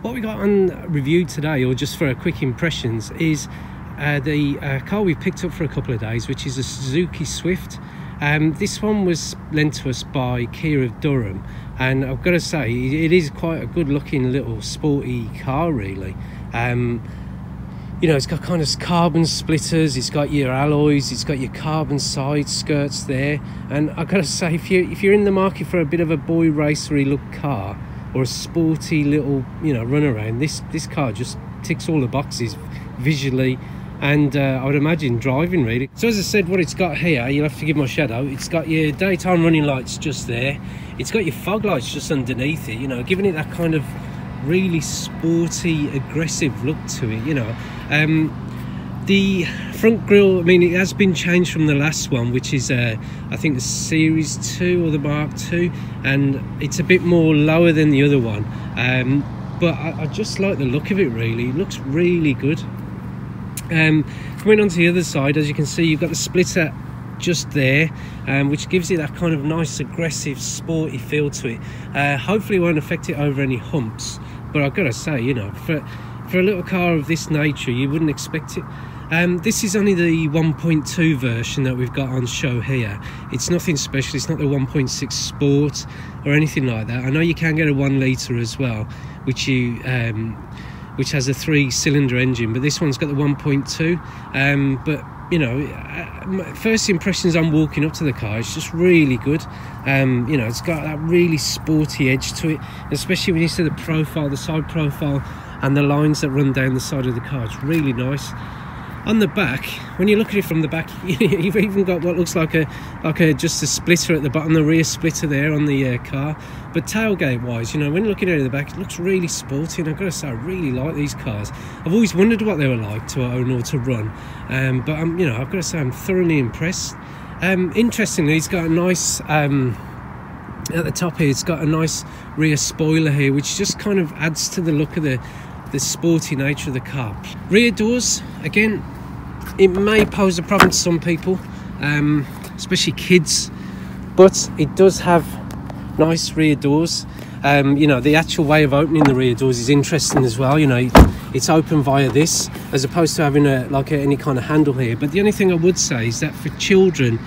What we got on review today, or just for a quick impressions, is the car we picked up for a couple of days, which is a Suzuki Swift. This one was lent to us by Kia of Durham, and I've got to say it is quite a good looking little sporty car really. You know, it's got kind of carbon splitters, it's got your alloys, it's got your carbon side skirts there, and I've got to say if you're in the market for a bit of a boy racery look car, or a sporty little, you know, run around, this car just ticks all the boxes visually, and I would imagine driving really. So as I said, what it's got here, you'll have to forgive my shadow, it's got your daytime running lights just there, it's got your fog lights just underneath it, you know, giving it that kind of really sporty, aggressive look to it, you know. The front grille, I mean, it has been changed from the last one, which is I think the Series 2 or the Mark 2, and it's a bit more lower than the other one, but I just like the look of it really. It looks really good. Coming onto the other side, as you can see, you've got the splitter just there, which gives it that kind of nice aggressive sporty feel to it. Hopefully it won't affect it over any humps, but I've got to say, you know, for a little car of this nature, you wouldn't expect it. This is only the 1.2 version that we've got on show here. It's nothing special, it's not the 1.6 Sport or anything like that. I know you can get a 1 litre as well, which has a 3-cylinder engine, but this one's got the 1.2. But you know, first impressions on walking up to the car, it's just really good. You know, it's got that really sporty edge to it, especially when you see the profile, the side profile, and the lines that run down the side of the car. It's really nice. On the back, when you look at it from the back, you've even got what looks like just a splitter at the bottom, the rear splitter there on the car. But tailgate wise, you know, when looking at the back, it looks really sporty, and I've got to say I really like these cars. I've always wondered what they were like to own or to run, but you know, I've got to say I'm thoroughly impressed. Interestingly, it's got a nice at the top here, it's got a nice rear spoiler here, which just kind of adds to the look of the sporty nature of the car. Rear doors, again, it may pose a problem to some people, especially kids, but it does have nice rear doors. You know, the actual way of opening the rear doors is interesting as well. You know, it's open via this as opposed to having any kind of handle here. But the only thing I would say is that for children,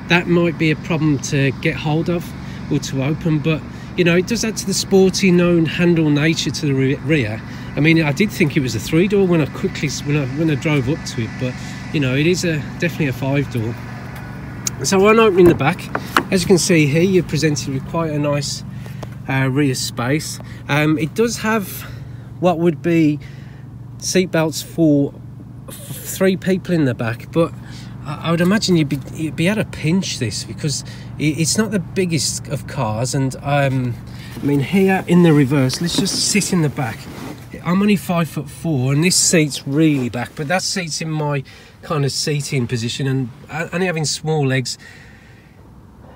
that might be a problem to get hold of or to open, but you know, it does add to the sporty known handle nature to the rear. I mean, I did think it was a 3-door when I drove up to it, but you know, it is definitely a 5-door. So on opening the back, as you can see here, you're presented with quite a nice rear space. It does have what would be seat belts for 3 people in the back, but I would imagine you'd be able to pinch this because it's not the biggest of cars. And I mean, here in the reverse, let's just sit in the back. I'm only 5'4", and this seat's really back, but that seat's in my kind of seating position, and only having small legs,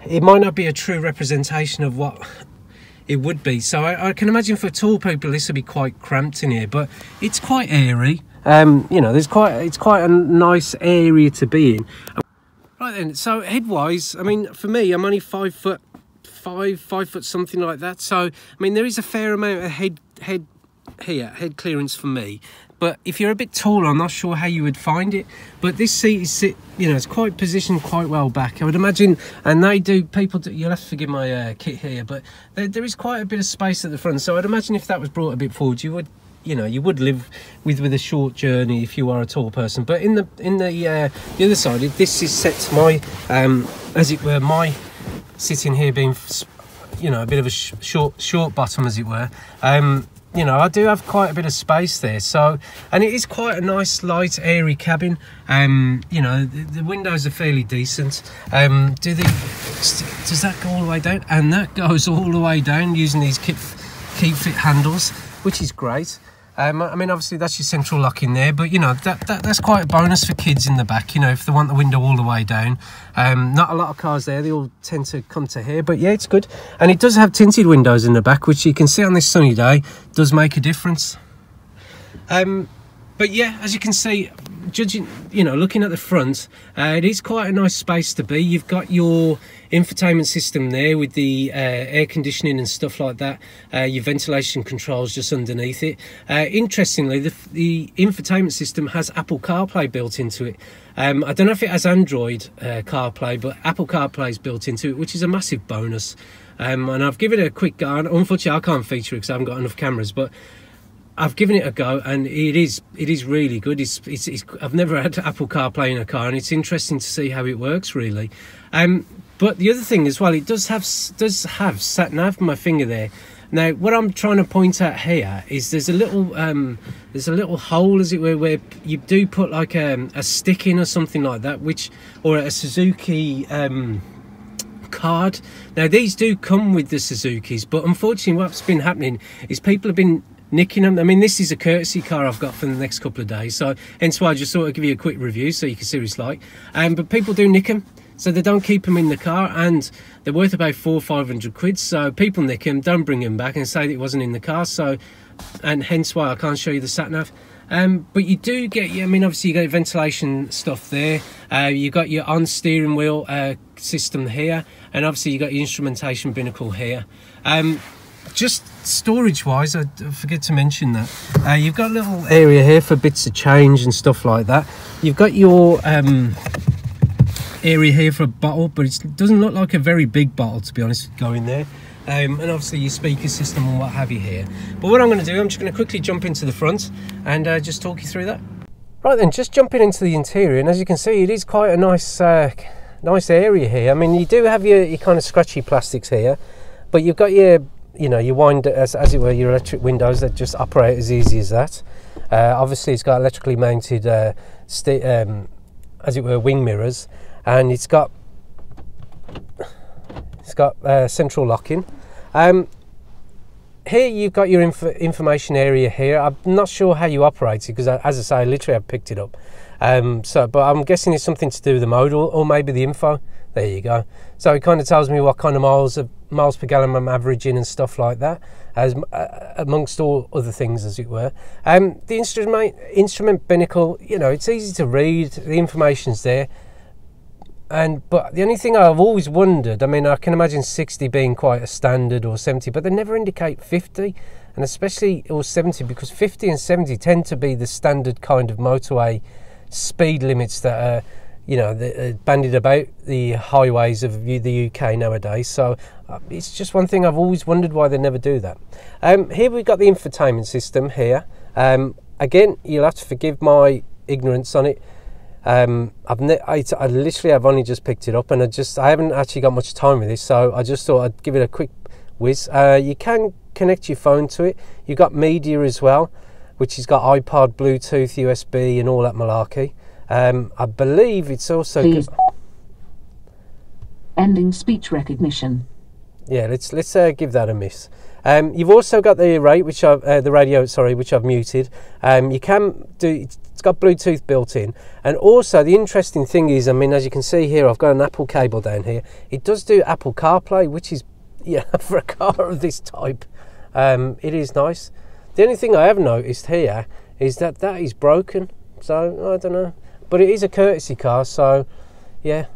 it might not be a true representation of what it would be. So I can imagine for tall people this would be quite cramped in here, but it's quite airy. You know, it's quite a nice area to be in. Right then, so head-wise, I mean, for me, I'm only 5 foot something like that. So I mean, there is a fair amount of head clearance for me. But if you're a bit taller, I'm not sure how you would find it. But this seat is, you know, it's quite positioned quite well back, I would imagine. And people do, you'll have to forgive my kit here, but there is quite a bit of space at the front. So I'd imagine if that was brought a bit forward, you would live with a short journey if you are a tall person. But in the other side, if this is set to my, as it were, my sitting here being, you know, a bit of a short bottom, as it were. You know, I do have quite a bit of space there, so, and it is quite a nice light airy cabin. You know, the windows are fairly decent. Does that go all the way down? And that goes all the way down using these keep fit handles, which is great. I mean, obviously that's your central lock in there, but you know, that's quite a bonus for kids in the back, you know, if they want the window all the way down. Not a lot of cars there, they all tend to come to here, but yeah, it's good. And it does have tinted windows in the back, which you can see on this sunny day does make a difference. But yeah, as you can see, judging, you know, looking at the front, it is quite a nice space to be. You've got your infotainment system there with the air conditioning and stuff like that. Your ventilation controls just underneath it. Interestingly, the infotainment system has Apple CarPlay built into it. I don't know if it has Android CarPlay, but Apple CarPlay is built into it, which is a massive bonus. And I've given it a quick go. Unfortunately, I can't feature it because I haven't got enough cameras, but I've given it a go, and it is really good. I've never had Apple CarPlay in a car, and it's interesting to see how it works, really. But the other thing as well, it does have Sat-Nav. My finger there. Now, what I'm trying to point out here is there's a little hole, as it were, where you do put like a stick in or something like that, or a Suzuki card. Now, these do come with the Suzukis, but unfortunately what's been happening is people have been nicking them. I mean, this is a courtesy car I've got for the next couple of days, so hence why I just thought I'd give you a quick review so you can see what it's like. But people do nick them, so they don't keep them in the car, and they're worth about 400 or 500 quid. So people nick them, don't bring them back, and say that it wasn't in the car. So, and hence why I can't show you the sat-nav. But you do get, I mean, obviously you got ventilation stuff there. You got your on steering wheel system here, and obviously you got your instrumentation binnacle here. Just storage wise, I forget to mention that you've got a little area here for bits of change and stuff like that. You've got your area here for a bottle, but it doesn't look like a very big bottle, to be honest, going there. And obviously your speaker system and what have you here. But what I'm going to do, I'm just going to quickly jump into the front and just talk you through that. Right then, just jumping into the interior, and as you can see, it is quite a nice area here. I mean, you do have your kind of scratchy plastics here, but you've got your, you know, your wind, as it were, your electric windows that just operate as easy as that. Obviously it's got electrically mounted as it were, wing mirrors, and it's got central locking. Here you've got your information area here. I'm not sure how you operate it because, as I say, I literally have picked it up. But I'm guessing it's something to do with the mode, or maybe the info. There you go. So it kind of tells me what kind of miles per gallon I'm averaging and stuff like that, as amongst all other things, as it were. The instrument binnacle, you know, it's easy to read. The information's there. But the only thing I've always wondered, I mean, I can imagine 60 being quite a standard, or 70, but they never indicate 50, and especially or 70, because 50 and 70 tend to be the standard kind of motorway speed limits that are, you know, bandied about the highways of the UK nowadays. So it's just one thing I've always wondered why they never do that. Here we've got the infotainment system here. Again, you'll have to forgive my ignorance on it. I literally have only just picked it up, and I haven't actually got much time with this, so I just thought I'd give it a quick whiz. You can connect your phone to it. You've got media as well, which has got iPod, Bluetooth, USB, and all that malarkey. I believe it's also ending speech recognition. Yeah, let's give that a miss. You've also got the radio, which I've muted. You can do. It's got Bluetooth built in, and also the interesting thing is, I mean, as you can see here, I've got an Apple cable down here. It does do Apple CarPlay, which is, yeah, for a car of this type, it is nice. The only thing I have noticed here is that is broken, so I don't know, but it is a courtesy car, so yeah,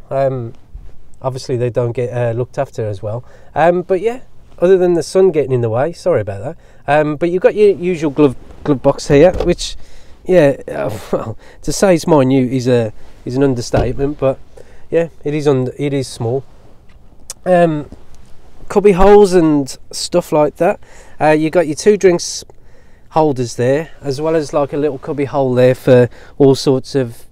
obviously they don't get looked after as well. But yeah, other than the sun getting in the way, sorry about that. But you've got your usual glove box here, which, yeah, well, to say it's minute is an understatement, but yeah, it is small. Cubby holes and stuff like that. You got your 2 drinks holders there, as well as like a little cubby hole there for all sorts of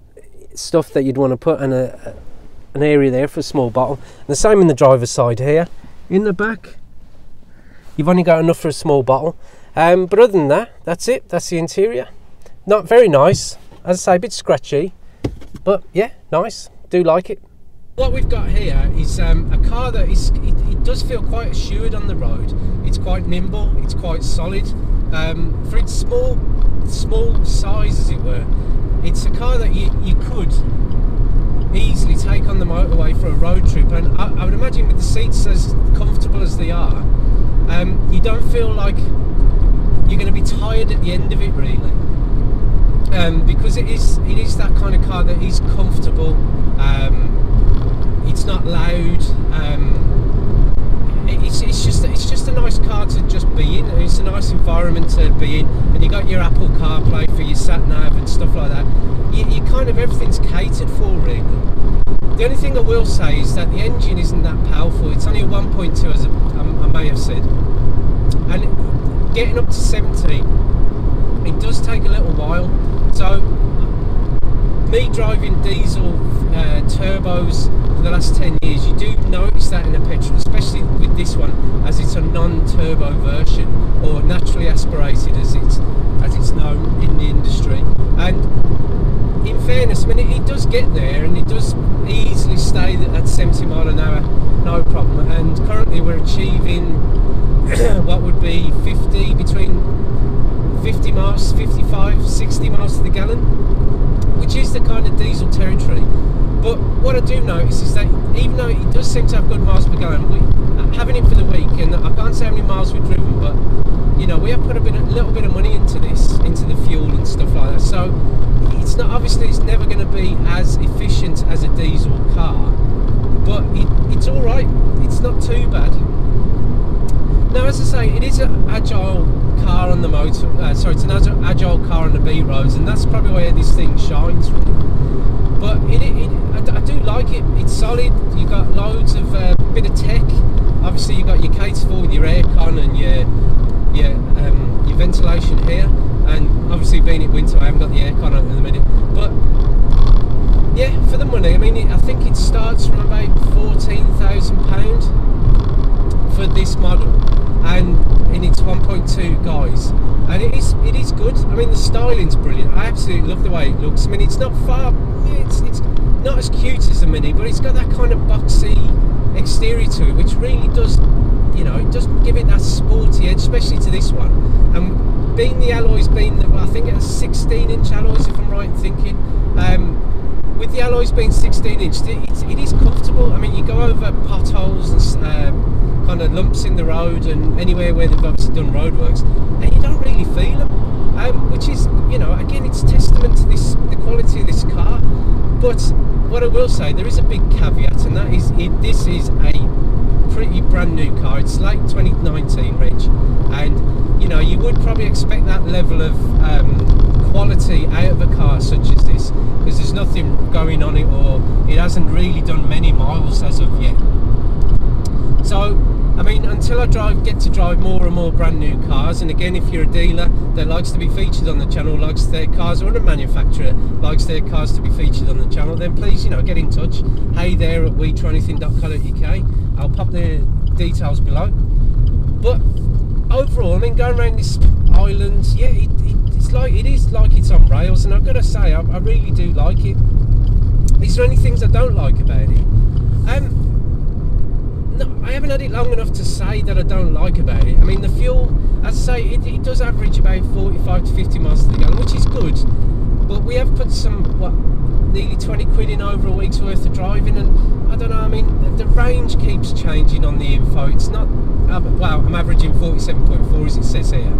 stuff that you'd want to put, and an area there for a small bottle. And the same in the driver's side here. In the back, you've only got enough for a small bottle. But other than that, that's it. That's the interior. Not very nice, as I say, a bit scratchy, but yeah, nice. Do like it. What we've got here is a car that it does feel quite assured on the road. It's quite nimble, it's quite solid. For its small size, as it were, it's a car that you could easily take on the motorway for a road trip, and I would imagine with the seats as comfortable as they are, you don't feel like you're going to be tired at the end of it, really. because it is that kind of car that is comfortable. It's not loud. It's just a nice car to just be in. It's a nice environment to be in, and you got your Apple CarPlay for your Sat-Nav and stuff like that. You kind of, everything's catered for, really. The only thing I will say is that the engine isn't that powerful. It's only a 1.2, as I may have said, and getting up to 70, it does take a little while. So me driving diesel turbos for the last 10 years, you do notice that in a petrol, especially with this one, as it's a non-turbo version, or naturally aspirated as it's known in the industry. And in fairness, I mean, it does get there, and it does easily stay at 70 mile an hour, no problem. And currently we're achieving what would be 50, between 50 miles, 55, 60 miles to the gallon, which is the kind of diesel territory. But what I do notice is that even though it does seem to have good miles per gallon, having it for the week, and I can't say how many miles we've driven, but you know, we have put a little bit of money into this, into the fuel and stuff like that. So it's not, obviously it's never going to be as efficient as a diesel car, but it's all right. It's not too bad. Now, as I say, it is an agile car on the motor. It's an agile car on the B roads, and that's probably where this thing shines, really. But I do like it. It's solid. You've got loads of bit of tech. Obviously, you've got your caterable with your aircon and your ventilation here. And obviously, being in winter, I haven't got the aircon on at the minute. But yeah, for the money, I mean, I think it starts from about £14,000 for this model, and it's 1.2 guys, and it is good. I mean, the styling's brilliant. I absolutely love the way it looks. I mean, it's not far, it's not as cute as the Mini, but it's got that kind of boxy exterior to it, which really does, you know, it does give it that sporty edge, especially to this one. And being the alloys, I think it has 16-inch alloys, if I'm right in thinking. With the alloys being 16-inch, it is comfortable. I mean, you go over potholes and kind of lumps in the road, and anywhere where they've obviously done roadworks, and you don't really feel them, which is, you know, again, it's testament to the quality of this car. But what I will say, there is a big caveat, and that is this is a pretty brand new car. It's late 2019 reg, and you know, you would probably expect that level of quality out of a car such as this, because there's nothing going on it, or it hasn't really done many miles as of yet. So I mean, until I get to drive more and more brand new cars, and again, if you're a dealer that likes to be featured on the channel, likes their cars, or a manufacturer likes their cars to be featured on the channel, then please, you know, get in touch. Hey there at wetryanything.co.uk. I'll pop the details below. But overall, I mean, going around this island, yeah, it is like it's on rails, and I've got to say, I really do like it. Is there any things I don't like about it? No, I haven't had it long enough to say that I don't like about it. I mean, the fuel, as I say, it does average about 45 to 50 miles to the gallon, which is good. But we have put some, nearly 20 quid in over a week's worth of driving, and I don't know, I mean, the range keeps changing on the info. It's not, well, I'm averaging 47.4 as it says here.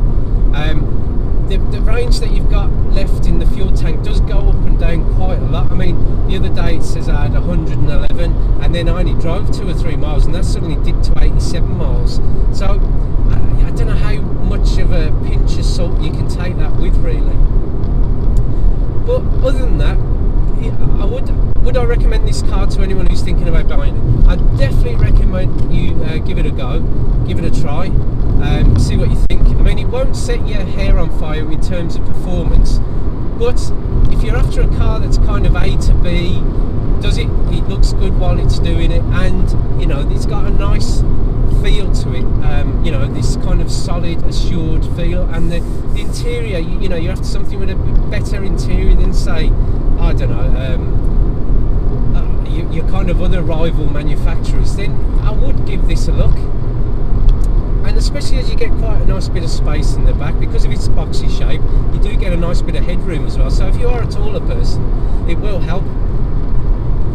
The range that you've got left in the fuel tank does go up and down quite a lot. I mean, the other day it says I had 111, and then I only drove 2 or 3 miles, and that suddenly dipped to 87 miles. So I don't know how much of a pinch of salt you can take that with, really. But other than that, would I recommend this car to anyone who's thinking about buying it? I definitely recommend you give it a go, give it a try, see what you think. I mean, it won't set your hair on fire in terms of performance, but if you're after a car that's kind of A to B, it looks good while it's doing it, and you know, it's got a nice feel to it, you know, this kind of solid, assured feel, and the interior, you know, you're after something with a better interior than, say, I don't know, your kind of other rival manufacturers, then I would give this a look. And especially as you get quite a nice bit of space in the back, because of its boxy shape, you do get a nice bit of headroom as well. So if you are a taller person, it will help.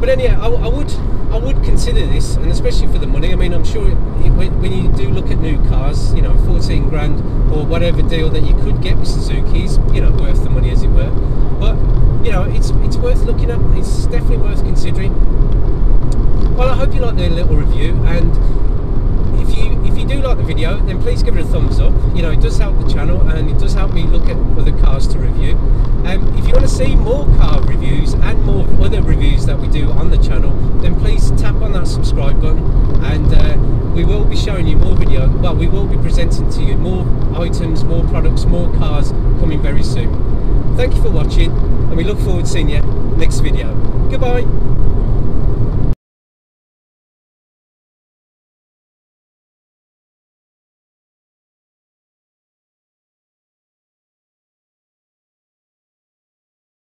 But anyway, I would I would consider this, and especially for the money. I mean, I'm sure when you do look at new cars, you know, 14 grand or whatever deal that you could get with Suzuki's, you know, worth the money, as it were. But you know, it's worth looking at. It's definitely worth considering. Well, I hope you like the little review, and if you do like the video, then please give it a thumbs up. You know, it does help the channel, and it does help me look at other cars to review. If you want to see more car reviews and more other reviews that we do on the channel, then please tap on that subscribe button, and we will be showing you more video. Well, we will be presenting to you more items, more products, more cars coming very soon. Thank you for watching, and we look forward to seeing you next video. Goodbye.